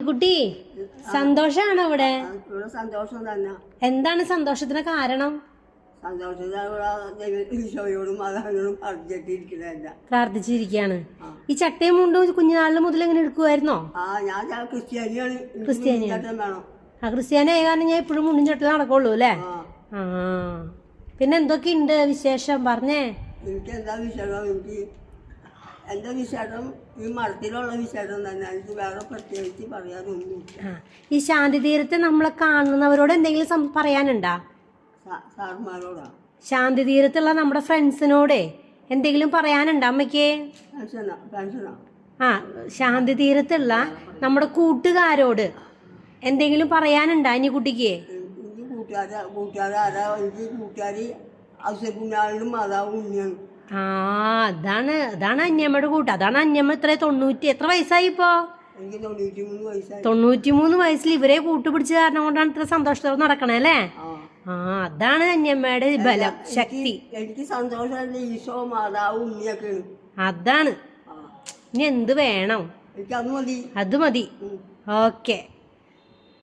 കുട്ടി സന്തോഷാണോ ഇവിടെ? സന്തോഷം തന്നെ. എന്താണ് സന്തോഷത്തിന് കാരണം? പ്രാർത്ഥിച്ചിരിക്കാണ്. ഈ ചട്ടയും മുണ്ടും കുഞ്ഞുനാളിന് മുതൽ എങ്ങനെ എടുക്കുമായിരുന്നോ? ക്രിസ്ത്യാനിയാണ്. ക്രിസ്ത്യാനിയായ കാരണം ഞാൻ എപ്പോഴും മുണ്ടും ചട്ടയിൽ നടക്കുള്ളൂ അല്ലേ? ആ പിന്നെ എന്തൊക്കെയുണ്ട് വിശേഷം പറഞ്ഞേ. എനിക്ക് എന്താ വിശേഷം? എന്റെ വിശേഷം ഈ മഠത്തിലുള്ള വിശേഷം തന്നെ. എനിക്ക് വേറെ പ്രത്യേകിച്ച് പറയാനൊന്നും. ഈ ശാന്തി തീരത്തെ നമ്മളെ കാണുന്നവരോട് എന്തെങ്കിലും പറയാനുണ്ടാ? സാർമാരോടാ? ശാന്തി തീരത്തുള്ള നമ്മുടെ ഫ്രണ്ട്സിനോടെ എന്തെങ്കിലും പറയാനുണ്ടോ അമ്മയ്ക്ക്? ആ ശാന്തി തീരത്തുള്ള നമ്മുടെ കൂട്ടുകാരോട് എന്തെങ്കിലും പറയാനുണ്ടോ ഇനി കുട്ടിക്ക്? കൂട്ടുകാരി ഔസേപ്പുണ്യാളും മാതാവ് ഉണ്ണിയാണ്. ആ അതാണ് അന്യമ്മയുടെ കൂട്ട്. അതാണ് അന്യമ്മ എത്ര വയസ്സായി ഇപ്പോ? 93 വയസ്സിൽ ഇവരെ കൂട്ടുപിടിച്ച കാരണം കൊണ്ടാണ് ഇത്ര സന്തോഷത്തോടെ നടക്കണേ അല്ലേ? ആ അതാണ് അന്യമ്മയുടെ ബലം, ശക്തി. എനിക്ക് സന്തോഷം ഈശോ മാതാവ് ഉണ്ണിയൊക്കെയാണ്. അതാണ്. ഇനി എന്ത് വേണം? എനിക്ക് അത് മതി. അത് മതി. ഓക്കെ.